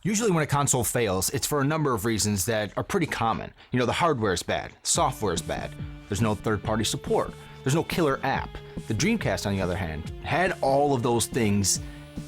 Usually when a console fails, it's for a number of reasons that are pretty common. You know, the hardware is bad, software is bad, there's no third-party support, there's no killer app. The Dreamcast, on the other hand, had all of those things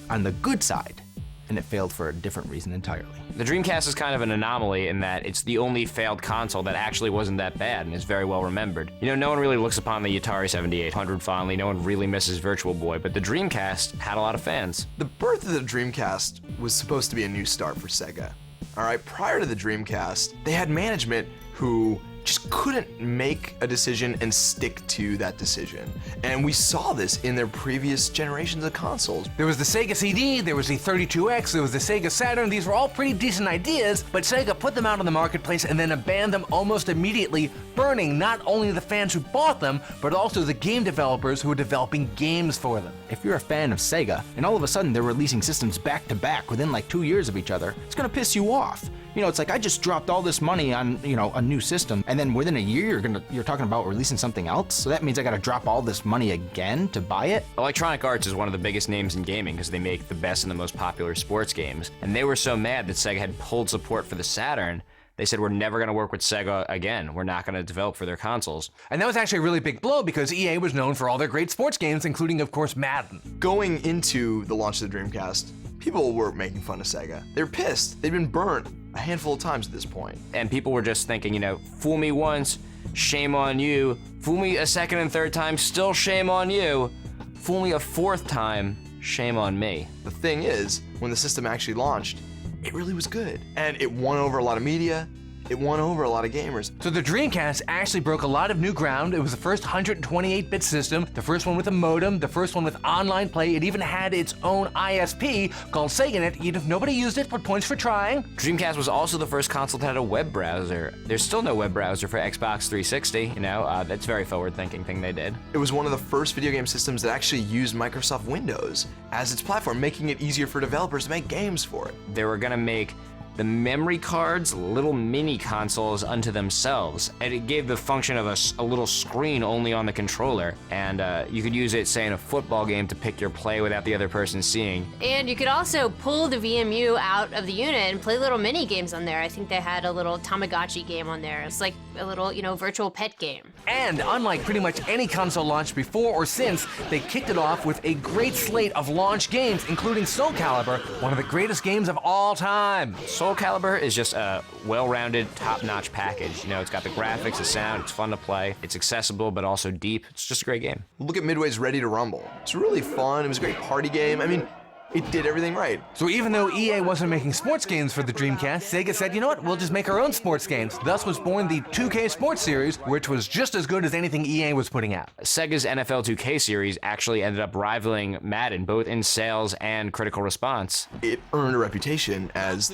on the good side, and it failed for a different reason entirely. The Dreamcast is kind of an anomaly in that it's the only failed console that actually wasn't that bad and is very well remembered. You know, no one really looks upon the Atari 7800 fondly, no one really misses Virtual Boy, but the Dreamcast had a lot of fans. The birth of the Dreamcast was supposed to be a new start for Sega. All right, prior to the Dreamcast, they had management who just couldn't make a decision and stick to that decision. And we saw this in their previous generations of consoles. There was the Sega CD, there was the 32X, there was the Sega Saturn. These were all pretty decent ideas, but Sega put them out on the marketplace and then abandoned them almost immediately, burning not only the fans who bought them, but also the game developers who were developing games for them. If you're a fan of Sega, and all of a sudden they're releasing systems back to back within like 2 years of each other, it's gonna piss you off. You know, it's like I just dropped all this money on, you know, a new system, and then within a year you're talking about releasing something else? So that means I gotta drop all this money again to buy it? Electronic Arts is one of the biggest names in gaming because they make the best and the most popular sports games. And they were so mad that Sega had pulled support for the Saturn, they said, we're never going to work with Sega again. We're not going to develop for their consoles. And that was actually a really big blow because EA was known for all their great sports games, including, of course, Madden. Going into the launch of the Dreamcast, people were making fun of Sega. They were pissed. They'd been burnt a handful of times at this point. And people were just thinking, you know, fool me once, shame on you. Fool me a second and third time, still shame on you. Fool me a fourth time, shame on me. The thing is, when the system actually launched, it really was good. And it won over a lot of media. It won over a lot of gamers. So the Dreamcast actually broke a lot of new ground. It was the first 128-bit system, the first one with a modem, the first one with online play. It even had its own ISP called SegaNet. Even if nobody used it, but points for trying. Dreamcast was also the first console that had a web browser. There's still no web browser for Xbox 360, you know, that's a very forward-thinking thing they did. It was one of the first video game systems that actually used Microsoft Windows as its platform, making it easier for developers to make games for it. They were gonna make the memory cards little mini consoles unto themselves, and it gave the function of a little screen only on the controller, and you could use it, say, in a football game to pick your play without the other person seeing. And you could also pull the VMU out of the unit and play little mini games on there. I think they had a little Tamagotchi game on there. It's like a little, you know, virtual pet game. And unlike pretty much any console launch before or since, they kicked it off with a great slate of launch games, including Soul Calibur, one of the greatest games of all time. Soul Calibur is just a well-rounded, top-notch package. You know, it's got the graphics, the sound, it's fun to play, it's accessible but also deep. It's just a great game. Look at Midway's Ready to Rumble. It's really fun, it was a great party game. I mean, it did everything right. So even though EA wasn't making sports games for the Dreamcast, Sega said, you know what, we'll just make our own sports games. Thus was born the 2K Sports Series, which was just as good as anything EA was putting out. Sega's NFL 2K series actually ended up rivaling Madden, both in sales and critical response. It earned a reputation as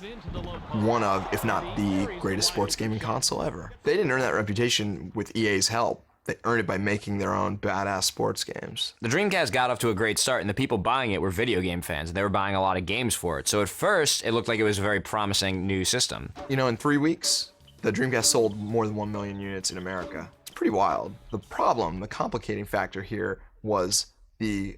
one of, if not the greatest sports gaming console ever. They didn't earn that reputation with EA's help. They earned it by making their own badass sports games. The Dreamcast got off to a great start, and the people buying it were video game fans. They were buying a lot of games for it. So at first, it looked like it was a very promising new system. You know, in 3 weeks, the Dreamcast sold more than 1 million units in America. It's pretty wild. The problem, the complicating factor here was the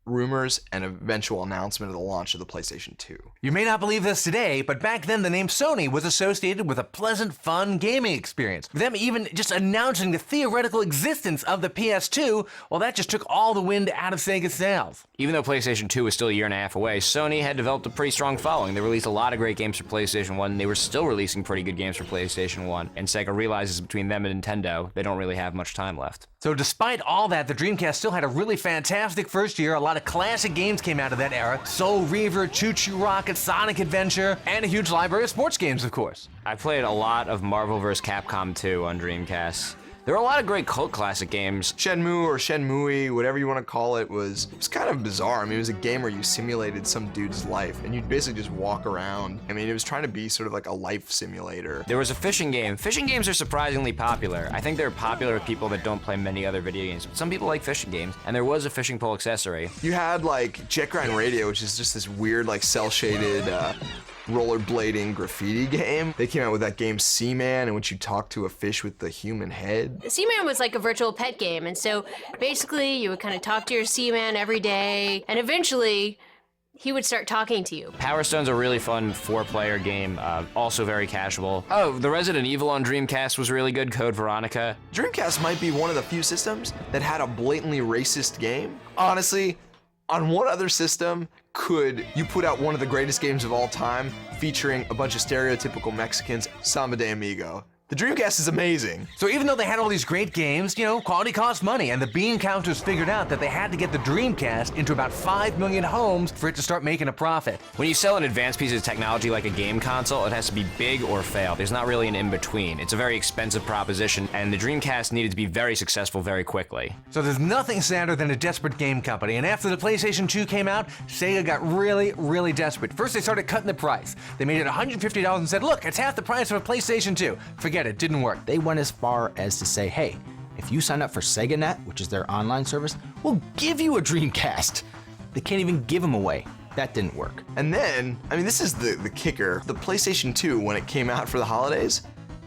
rumors and eventual announcement of the launch of the PlayStation 2. You may not believe this today, but back then the name Sony was associated with a pleasant, fun gaming experience. Them even just announcing the theoretical existence of the PS2, well, that just took all the wind out of Sega's sails. Even though PlayStation 2 was still a year and a half away, Sony had developed a pretty strong following. They released a lot of great games for PlayStation 1, and they were still releasing pretty good games for PlayStation 1, and Sega realizes between them and Nintendo, they don't really have much time left. So despite all that, the Dreamcast still had a really fantastic first year. A lot of classic games came out of that era. Soul Reaver, Choo Choo Rocket, Sonic Adventure, and a huge library of sports games, of course. I played a lot of Marvel vs. Capcom 2 on Dreamcast. There are a lot of great cult classic games. Shenmue or Shenmue, whatever you want to call it, was kind of bizarre. I mean, it was a game where you simulated some dude's life, and you'd basically just walk around. I mean, it was trying to be sort of like a life simulator. There was a fishing game. Fishing games are surprisingly popular. I think they're popular with people that don't play many other video games, but some people like fishing games, and there was a fishing pole accessory. You had like Jet Grind Radio, which is just this weird like cel-shaded rollerblading graffiti game. They came out with that game Seaman, in which you talk to a fish with the human head. Seaman was like a virtual pet game, and so basically you would kind of talk to your Seaman every day, and eventually he would start talking to you. Power Stone's a really fun 4-player game, also very casual. Oh, the Resident Evil on Dreamcast was really good, Code Veronica. Dreamcast might be one of the few systems that had a blatantly racist game. Honestly, on what other system could you put out one of the greatest games of all time featuring a bunch of stereotypical Mexicans, Samba de Amigo? The Dreamcast is amazing. So even though they had all these great games, quality costs money, and the bean counters figured out that they had to get the Dreamcast into about 5 million homes for it to start making a profit. When you sell an advanced piece of technology like a game console, it has to be big or fail. There's not really an in-between. It's a very expensive proposition, and the Dreamcast needed to be very successful very quickly. So there's nothing sadder than a desperate game company, and after the PlayStation 2 came out, Sega got really, really desperate. First they started cutting the price. They made it $150 and said, look, it's half the price of a PlayStation 2. Forget it, didn't work. They went as far as to say, hey, if you sign up for SegaNet, which is their online service, we'll give you a Dreamcast. They can't even give them away. That didn't work. And then, I mean, this is the kicker. The PlayStation 2, when it came out for the holidays,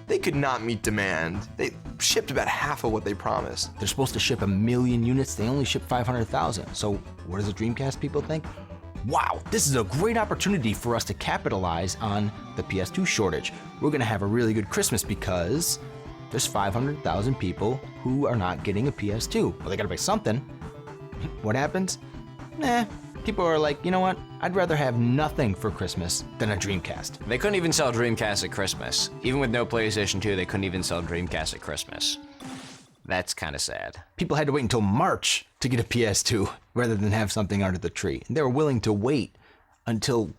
they could not meet demand. They shipped about half of what they promised. They're supposed to ship 1 million units. They only ship 500,000. So what does the Dreamcast people think? Wow, this is a great opportunity for us to capitalize on the PS2 shortage. We're gonna have a really good Christmas because there's 500,000 people who are not getting a PS2. Well, they gotta buy something. What happens? People are like, you know what? I'd rather have nothing for Christmas than a Dreamcast. They couldn't even sell Dreamcast at Christmas. Even with no PlayStation 2, they couldn't even sell Dreamcast at Christmas. That's kind of sad. People had to wait until March to get a PS2 rather than have something under the tree. And they were willing to wait until,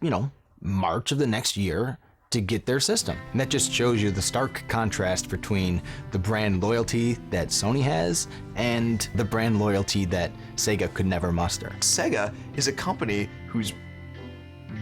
March of the next year to get their system. And that just shows you the stark contrast between the brand loyalty that Sony has and the brand loyalty that Sega could never muster. Sega is a company whose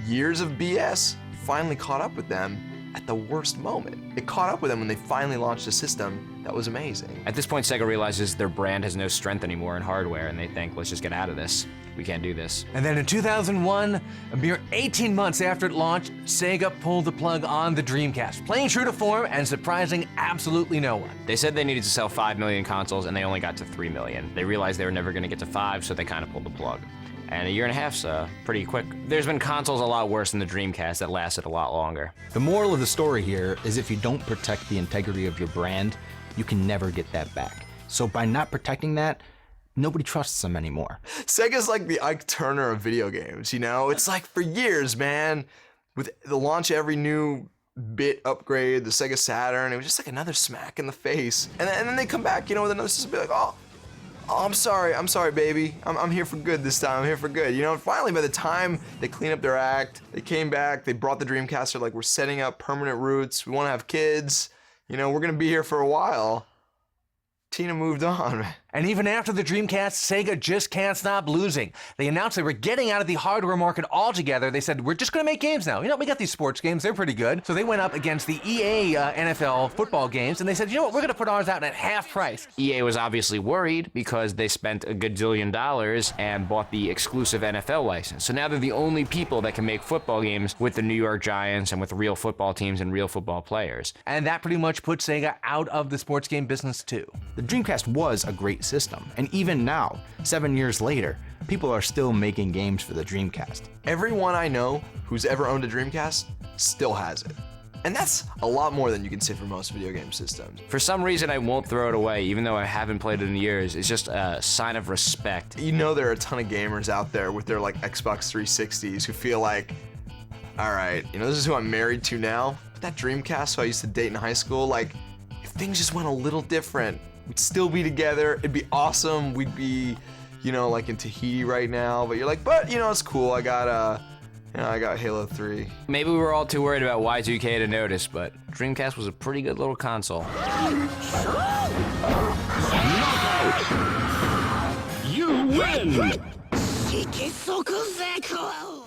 years of BS finally caught up with them at the worst moment. It caught up with them when they finally launched a system that was amazing. At this point, Sega realizes their brand has no strength anymore in hardware, and they think, let's just get out of this. We can't do this. And then in 2001, a mere 18 months after it launched, Sega pulled the plug on the Dreamcast, playing true to form and surprising absolutely no one. They said they needed to sell 5 million consoles, and they only got to 3 million. They realized they were never going to get to 5, so they kind of pulled the plug. And a year and a half's pretty quick. There's been consoles a lot worse than the Dreamcast that lasted a lot longer. The moral of the story here is if you don't protect the integrity of your brand, you can never get that back. So by not protecting that, nobody trusts them anymore. Sega's like the Ike Turner of video games, It's like for years, man, with the launch of every new bit upgrade, the Sega Saturn, it was just like another smack in the face. And then they come back, with another system, be like, oh, I'm sorry, baby. I'm here for good this time. I'm here for good. Finally, by the time they cleaned up their act, they came back, they brought the Dreamcast. They're like, we're setting up permanent roots. We want to have kids. We're going to be here for a while. Tina moved on. And even after the Dreamcast, Sega just can't stop losing. They announced they were getting out of the hardware market altogether. They said, we're just going to make games now. We got these sports games. They're pretty good. So they went up against the EA NFL football games, and they said, we're going to put ours out at half price. EA was obviously worried because they spent $1 gajillion and bought the exclusive NFL license. So now they're the only people that can make football games with the New York Giants and with real football teams and real football players. And that pretty much put Sega out of the sports game business too. The Dreamcast was a great system, and even now, 7 years later, people are still making games for the Dreamcast. Everyone I know who's ever owned a Dreamcast still has it. And that's a lot more than you can say for most video game systems. For some reason, I won't throw it away, even though I haven't played it in years. It's just a sign of respect. There are a ton of gamers out there with their Xbox 360s who feel like, all right, this is who I'm married to now. But that Dreamcast who I used to date in high school, if things just went a little different, we'd still be together. It'd be awesome. We'd be, in Tahiti right now. But you're like, it's cool. I got Halo 3. Maybe we were all too worried about Y2K to notice, but Dreamcast was a pretty good little console. win!